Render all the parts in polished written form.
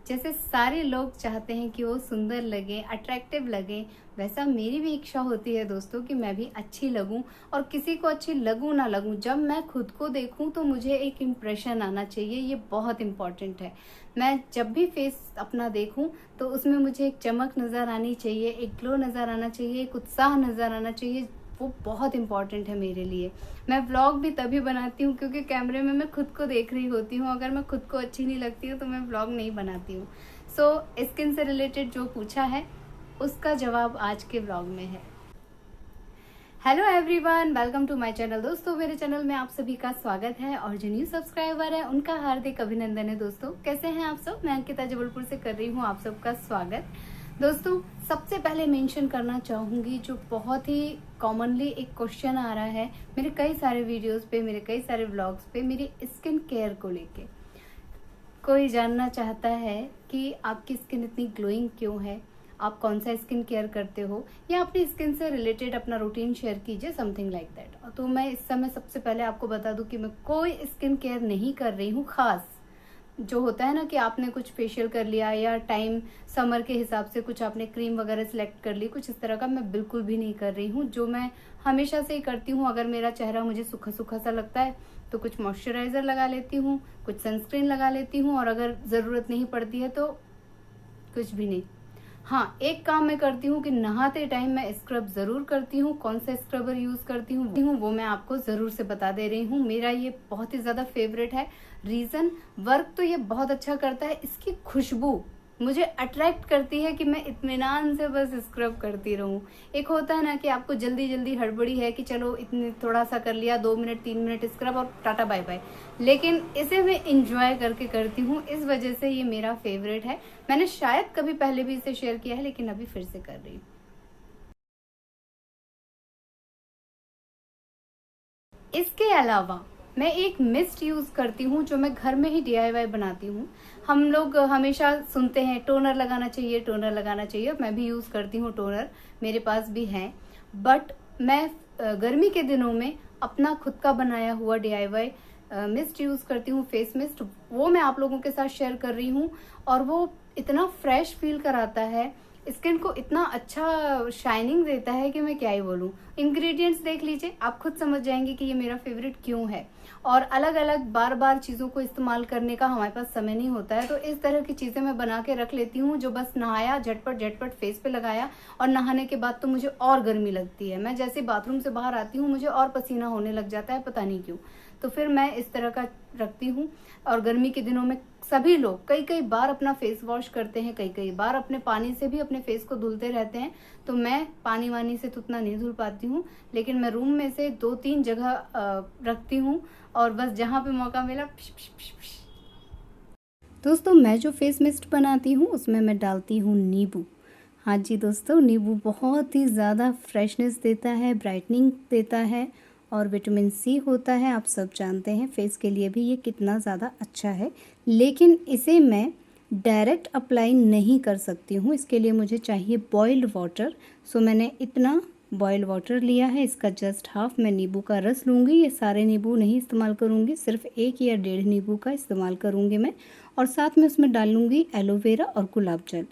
जैसे सारे लोग चाहते हैं कि वो सुंदर लगे, अट्रैक्टिव लगे, वैसा मेरी भी इच्छा होती है दोस्तों कि मैं भी अच्छी लगूं। और किसी को अच्छी लगूं ना लगूं, जब मैं खुद को देखूं तो मुझे एक इम्प्रेशन आना चाहिए, ये बहुत इम्पॉर्टेंट है। मैं जब भी फेस अपना देखूं तो उसमें मुझे एक चमक नज़र आनी चाहिए, एक ग्लो नज़र आना चाहिए, एक उत्साह नज़र आना चाहिए। वो बहुत इम्पॉर्टेंट है मेरे लिए। मैं व्लॉग भी तभी बनाती हूँ क्योंकि कैमरे में मैं खुद को देख रही होती हूँ। अगर मैं खुद को अच्छी नहीं लगती हूँ तो मैं व्लॉग नहीं बनाती हूँ। सो स्किन से रिलेटेड जो पूछा है उसका जवाब आज के व्लॉग में है। Hello everyone, welcome to my channel. दोस्तों मेरे चैनल में आप सभी का स्वागत है और जो न्यू सब्सक्राइबर है उनका हार्दिक अभिनंदन है। दोस्तों कैसे हैं आप सब? मैं अंकिता जबलपुर से कर रही हूँ आप सबका स्वागत। दोस्तों सबसे पहले मेंशन करना चाहूंगी, जो बहुत ही कॉमनली एक क्वेश्चन आ रहा है मेरे कई सारे वीडियोस पे, मेरे कई सारे व्लॉग्स पे, मेरी स्किन केयर को लेके कोई जानना चाहता है कि आपकी स्किन इतनी ग्लोइंग क्यों है, आप कौन सा स्किन केयर करते हो, या अपनी स्किन से रिलेटेड अपना रूटीन शेयर कीजिए, समथिंग लाइक दैट। तो मैं इस समय सबसे पहले आपको बता दूं कि मैं कोई स्किन केयर नहीं कर रही हूँ खास। जो होता है ना कि आपने कुछ फेशियल कर लिया या टाइम समर के हिसाब से कुछ आपने क्रीम वगैरह सिलेक्ट कर ली, कुछ इस तरह का मैं बिल्कुल भी नहीं कर रही हूँ। जो मैं हमेशा से ही करती हूँ, अगर मेरा चेहरा मुझे सूखा सूखा सा लगता है तो कुछ मॉइस्चराइजर लगा लेती हूँ, कुछ सनस्क्रीन लगा लेती हूँ, और अगर ज़रूरत नहीं पड़ती है तो कुछ भी नहीं। हाँ, एक काम मैं करती हूँ कि नहाते टाइम मैं स्क्रब जरूर करती हूँ। कौन सा स्क्रबर यूज करती हूँ वो मैं आपको जरूर से बता दे रही हूँ। मेरा ये बहुत ही ज्यादा फेवरेट है। रीजन, वर्क तो ये बहुत अच्छा करता है, इसकी खुशबू मुझे अट्रैक्ट करती है कि मैं इत्मीनान से बस स्क्रब करती रहूं। एक होता है ना कि आपको जल्दी जल्दी हड़बड़ी है कि चलो इतने थोड़ा सा कर लिया, 2 मिनट 3 मिनट स्क्रब और टाटा बाय बाय, लेकिन इसे मैं इंजॉय करके करती हूँ। इस वजह से ये मेरा फेवरेट है। मैंने शायद कभी पहले भी इसे शेयर किया है, लेकिन अभी फिर से कर रही हूँ। इसके अलावा मैं एक मिस्ट यूज करती हूँ जो मैं घर में ही डीआईवाई बनाती हूँ। हम लोग हमेशा सुनते हैं टोनर लगाना चाहिए, टोनर लगाना चाहिए। मैं भी यूज करती हूँ टोनर, मेरे पास भी है। बट मैं गर्मी के दिनों में अपना खुद का बनाया हुआ डीआईवाई मिस्ट यूज करती हूँ, फेस मिस्ट। वो मैं आप लोगों के साथ शेयर कर रही हूँ और वो इतना फ्रेश फील कराता है, स्किन को इतना अच्छा शाइनिंग देता है कि मैं क्या ही बोलूं। इंग्रेडिएंट्स देख लीजिए, आप खुद समझ जाएंगे कि ये मेरा फेवरेट क्यों है। और अलग अलग बार बार चीज़ों को इस्तेमाल करने का हमारे पास समय नहीं होता है, तो इस तरह की चीज़ें मैं बना के रख लेती हूँ जो बस नहाया, झटपट झटपट फेस पे लगाया, और नहाने के बाद तो मुझे और गर्मी लगती है। मैं जैसे बाथरूम से बाहर आती हूँ मुझे और पसीना होने लग जाता है, पता नहीं क्यों। तो फिर मैं इस तरह का रखती हूँ। और गर्मी के दिनों में सभी लोग कई कई बार अपना फेस वॉश करते हैं, कई कई बार अपने पानी से भी अपने फेस को धुलते रहते हैं। तो मैं पानी वानी से तो उतना नहीं धुल पाती हूँ, लेकिन मैं रूम में से 2-3 जगह रखती हूँ और बस जहाँ पे मौका मिला पिश पिश पिश पिश। दोस्तों मैं जो फेस मिस्ट बनाती हूँ उसमें मैं डालती हूँ नींबू। हाँ जी दोस्तों, नींबू बहुत ही ज़्यादा फ्रेशनेस देता है, ब्राइटनिंग देता है, और विटामिन सी होता है। आप सब जानते हैं फेस के लिए भी ये कितना ज़्यादा अच्छा है। लेकिन इसे मैं डायरेक्ट अप्लाई नहीं कर सकती हूँ, इसके लिए मुझे चाहिए बॉइल्ड वाटर। सो मैंने इतना बॉइल्ड वाटर लिया है, इसका जस्ट हाफ मैं नींबू का रस लूँगी। ये सारे नींबू नहीं इस्तेमाल करूँगी, सिर्फ 1 या 1.5 नींबू का इस्तेमाल करूँगी मैं। और साथ में उसमें डालूँगी एलोवेरा और गुलाब जल।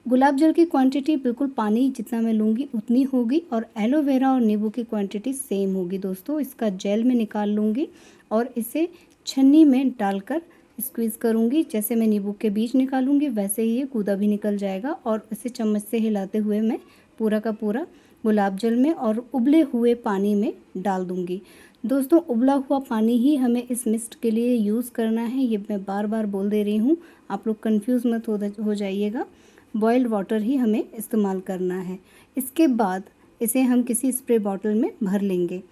गुलाब जल की क्वांटिटी बिल्कुल पानी जितना मैं लूँगी उतनी होगी, और एलोवेरा और नींबू की क्वांटिटी सेम होगी। दोस्तों इसका जेल में निकाल लूँगी और इसे छन्नी में डालकर स्क्वीज़ करूँगी। जैसे मैं नींबू के बीज निकालूँगी वैसे ही ये गूदा भी निकल जाएगा, और इसे चम्मच से हिलाते हुए मैं पूरा का पूरा गुलाब जल में और उबले हुए पानी में डाल दूँगी। दोस्तों उबला हुआ पानी ही हमें इस मिस्ट के लिए यूज़ करना है, ये मैं बार बार बोल दे रही हूँ, आप लोग कंफ्यूज मत हो जाइएगा। बॉइल्ड वाटर ही हमें इस्तेमाल करना है। इसके बाद इसे हम किसी स्प्रे बॉटल में भर लेंगे।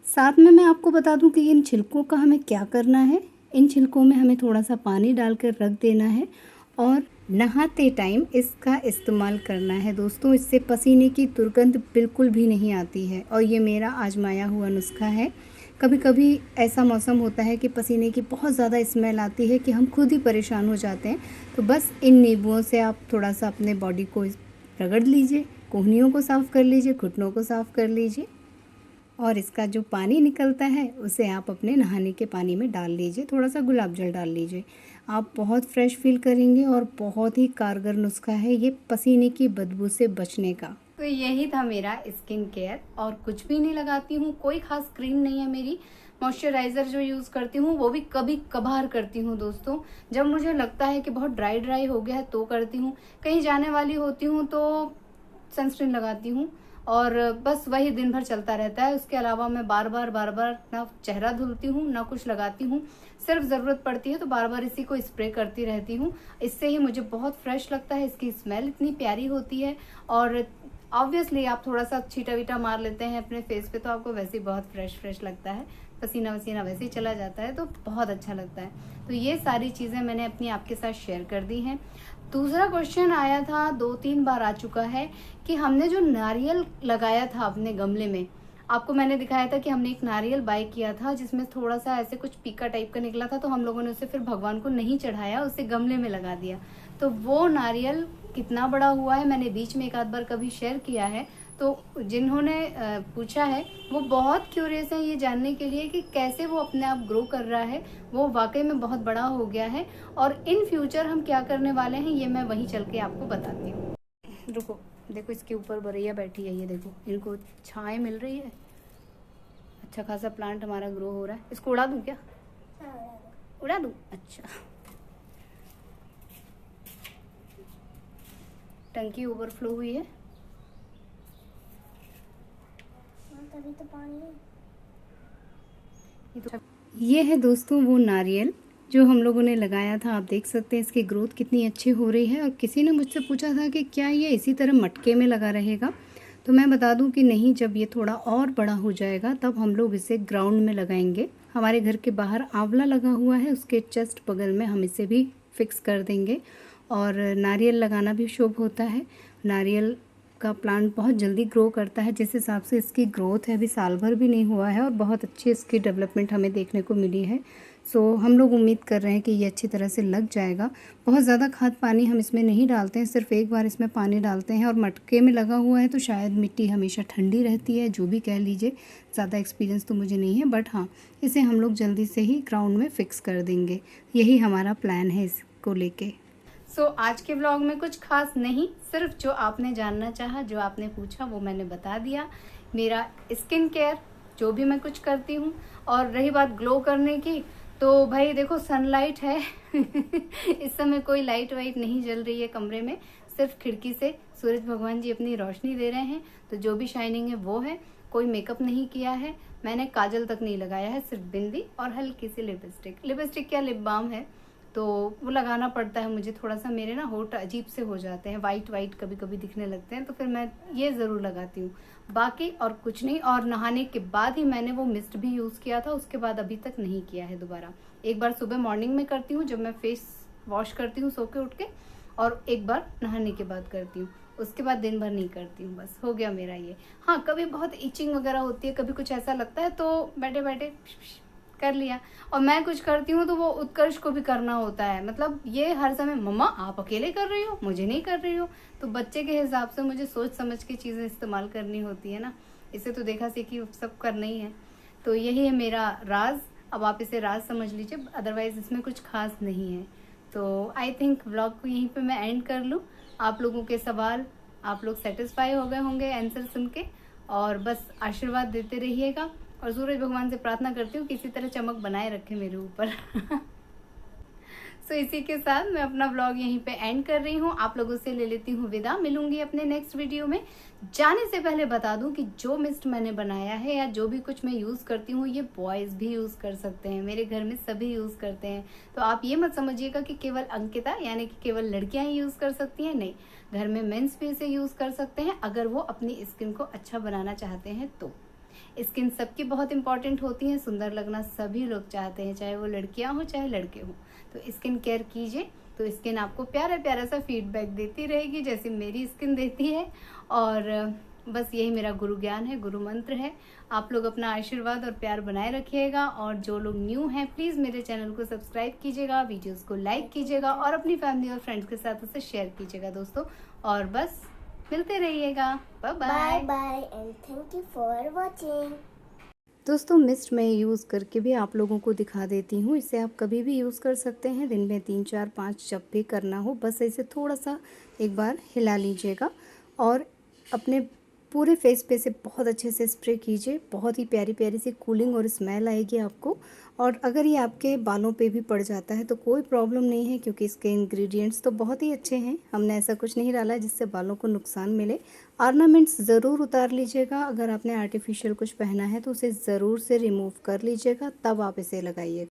साथ में मैं आपको बता दूं कि इन छिलकों का हमें क्या करना है। इन छिलकों में हमें थोड़ा सा पानी डालकर रख देना है और नहाते टाइम इसका इस्तेमाल करना है। दोस्तों इससे पसीने की दुर्गंध बिल्कुल भी नहीं आती है, और ये मेरा आजमाया हुआ नुस्खा है। कभी कभी ऐसा मौसम होता है कि पसीने की बहुत ज़्यादा स्मेल आती है कि हम खुद ही परेशान हो जाते हैं। तो बस इन नींबुओं से आप थोड़ा सा अपने बॉडी को रगड़ लीजिए, कोहनियों को साफ़ कर लीजिए, घुटनों को साफ़ कर लीजिए, और इसका जो पानी निकलता है उसे आप अपने नहाने के पानी में डाल लीजिए, थोड़ा सा गुलाब जल डाल लीजिए। आप बहुत फ्रेश फील करेंगे और बहुत ही कारगर नुस्खा है ये पसीने की बदबू से बचने का। तो यही था मेरा स्किन केयर, और कुछ भी नहीं लगाती हूँ, कोई खास क्रीम नहीं है मेरी। मॉइस्चराइजर जो यूज करती हूँ वो भी कभी कभार करती हूँ दोस्तों, जब मुझे लगता है कि बहुत ड्राई हो गया है तो करती हूँ। कहीं जाने वाली होती हूँ तो सनस्क्रीन लगाती हूँ, और बस वही दिन भर चलता रहता है। उसके अलावा मैं बार बार ना चेहरा धुलती हूँ ना कुछ लगाती हूँ, सिर्फ जरूरत पड़ती है तो बार बार इसी को स्प्रे करती रहती हूँ। इससे ही मुझे बहुत फ्रेश लगता है, इसकी स्मेल इतनी प्यारी होती है। और ऑब्वियसली आप थोड़ा सा छीटा वीटा मार लेते हैं अपने फेस पे तो आपको वैसे ही बहुत फ्रेश लगता है, पसीना वसीना वैसे ही चला जाता है तो बहुत अच्छा लगता है। तो ये सारी चीजें मैंने अपनी आपके साथ शेयर कर दी हैं। दूसरा क्वेश्चन आया था, 2-3 बार आ चुका है, कि हमने जो नारियल लगाया था अपने गमले में, आपको मैंने दिखाया था कि हमने एक नारियल बाय किया था जिसमें थोड़ा सा ऐसे कुछ पीका टाइप का निकला था, तो हम लोगों ने उसे फिर भगवान को नहीं चढ़ाया, उसे गमले में लगा दिया। तो वो नारियल कितना बड़ा हुआ है मैंने बीच में एक आध बार कभी शेयर किया है, तो जिन्होंने पूछा है वो बहुत क्यूरियस है ये जानने के लिए कि कैसे वो अपने आप ग्रो कर रहा है। वो वाकई में बहुत बड़ा हो गया है, और इन फ्यूचर हम क्या करने वाले हैं ये मैं वहीं चल के आपको बताती हूँ। रुको, देखो इसके ऊपर बरैया बैठी है, ये देखो इनको छाएं मिल रही है, अच्छा खासा प्लांट हमारा ग्रो हो रहा है। इसको उड़ा दूं क्या? उड़ा दूं? अच्छा, टंकी ओवरफ्लो हुई है, तभी तो पानी है। ये है दोस्तों वो नारियल जो हम लोगों ने लगाया था। आप देख सकते हैं इसकी ग्रोथ कितनी अच्छी हो रही है। और किसी ने मुझसे पूछा था कि क्या ये इसी तरह मटके में लगा रहेगा, तो मैं बता दूं कि नहीं, जब ये थोड़ा और बड़ा हो जाएगा तब हम लोग इसे ग्राउंड में लगाएंगे। हमारे घर के बाहर आंवला लगा हुआ है, उसके जस्ट बगल में हम इसे भी फिक्स कर देंगे। और नारियल लगाना भी शुभ होता है, नारियल का प्लांट बहुत जल्दी ग्रो करता है। जिस हिसाब से इसकी ग्रोथ है अभी साल भर भी नहीं हुआ है और बहुत अच्छी इसकी डेवलपमेंट हमें देखने को मिली है। सो हम लोग उम्मीद कर रहे हैं कि ये अच्छी तरह से लग जाएगा। बहुत ज़्यादा खाद पानी हम इसमें नहीं डालते हैं, सिर्फ एक बार इसमें पानी डालते हैं। और मटके में लगा हुआ है तो शायद मिट्टी हमेशा ठंडी रहती है, जो भी कह लीजिए, ज़्यादा एक्सपीरियंस तो मुझे नहीं है, बट हाँ इसे हम लोग जल्दी से ही ग्राउंड में फिक्स कर देंगे। यही हमारा प्लान है इसको लेके। आज के व्लॉग में कुछ खास नहीं, सिर्फ जो आपने जानना चाहा, जो आपने पूछा वो मैंने बता दिया। मेरा स्किन केयर जो भी मैं कुछ करती हूँ। और रही बात ग्लो करने की, तो भाई देखो सनलाइट है इस समय कोई लाइट वाइट नहीं जल रही है कमरे में, सिर्फ खिड़की से सूरज भगवान जी अपनी रोशनी दे रहे हैं, तो जो भी शाइनिंग है वो है। कोई मेकअप नहीं किया है, मैंने काजल तक नहीं लगाया है, सिर्फ बिंदी और हल्की सी लिपस्टिक क्या लिप बाम है, तो वो लगाना पड़ता है मुझे। थोड़ा सा मेरे ना होठ अजीब से हो जाते हैं, वाइट कभी कभी दिखने लगते हैं, तो फिर मैं ये ज़रूर लगाती हूँ, बाकी और कुछ नहीं। और नहाने के बाद ही मैंने वो मिस्ट भी यूज़ किया था, उसके बाद अभी तक नहीं किया है दोबारा। एक बार सुबह मॉर्निंग में करती हूँ जब मैं फेस वॉश करती हूँ सो के उठ के, और एक बार नहाने के बाद करती हूँ, उसके बाद दिन भर नहीं करती हूँ। बस हो गया मेरा ये। हाँ, कभी बहुत इचिंग वगैरह होती है, कभी कुछ ऐसा लगता है तो बैठे बैठे कर लिया। और मैं कुछ करती हूँ तो वो उत्कर्ष को भी करना होता है, मतलब ये हर समय मम्मा आप अकेले कर रही हो, मुझे नहीं कर रही हो, तो बच्चे के हिसाब से मुझे सोच समझ के चीज़ें इस्तेमाल करनी होती है ना। इसे तो देखा सीखी सब करना ही है। तो यही है मेरा राज, अब आप इसे राज समझ लीजिए, अदरवाइज इसमें कुछ खास नहीं है। तो आई थिंक व्लॉग को यहीं पे मैं एंड कर लूँ। आप लोगों के सवाल आप लोग सेटिस्फाई हो गए होंगे आंसर सुन के, और बस आशीर्वाद देते रहिएगा। और सूरज भगवान से प्रार्थना करती हूँ कि इसी तरह चमक बनाए रखे मेरे ऊपर इसी के साथ मैं अपना व्लॉग यहीं पे एंड कर रही हूँ। आप लोगों से ले लेती हूँ विदा, मिलूंगी अपने नेक्स्ट वीडियो में। जाने से पहले बता दूं कि जो मिस्ट मैंने बनाया है या जो भी कुछ मैं यूज करती हूँ ये बॉयज भी यूज कर सकते हैं, मेरे घर में सभी यूज करते हैं। तो आप ये मत समझिएगा कि केवल अंकिता यानी कि केवल लड़कियां ही यूज कर सकती हैं, नहीं, घर में मेंस भी इसे यूज कर सकते हैं अगर वो अपनी स्किन को अच्छा बनाना चाहते हैं। तो स्किन सबकी बहुत इंपॉर्टेंट होती है, सुंदर लगना सभी लोग चाहते हैं, चाहे वो लड़कियां हो चाहे लड़के हो। तो स्किन केयर कीजिए तो स्किन आपको प्यारा प्यारा सा फीडबैक देती रहेगी जैसे मेरी स्किन देती है। और बस यही मेरा गुरु ज्ञान है, गुरु मंत्र है। आप लोग अपना आशीर्वाद और प्यार बनाए रखिएगा। और जो लोग न्यू हैं प्लीज़ मेरे चैनल को सब्सक्राइब कीजिएगा, वीडियोस को लाइक कीजिएगा और अपनी फैमिली और फ्रेंड्स के साथ उसे शेयर कीजिएगा दोस्तों। और बस मिलते रहिएगा, bye bye bye and thank you for watching. दोस्तों मिस्ट मैं यूज़ करके भी आप लोगों को दिखा देती हूँ। इसे आप कभी भी यूज़ कर सकते हैं, दिन में 3, 4, 5 जब भी करना हो, बस इसे थोड़ा-सा एक बार हिला लीजिएगा और अपने पूरे फेस पे इसे बहुत अच्छे से स्प्रे कीजिए। बहुत ही प्यारी-प्यारी सी कूलिंग और स्मेल आएगी आपको। और अगर ये आपके बालों पे भी पड़ जाता है तो कोई प्रॉब्लम नहीं है, क्योंकि इसके इंग्रेडिएंट्स तो बहुत ही अच्छे हैं। हमने ऐसा कुछ नहीं डाला है जिससे बालों को नुकसान मिले। ऑर्नामेंट्स ज़रूर उतार लीजिएगा, अगर आपने आर्टिफिशियल कुछ पहना है तो उसे ज़रूर से रिमूव कर लीजिएगा, तब आप इसे लगाइए।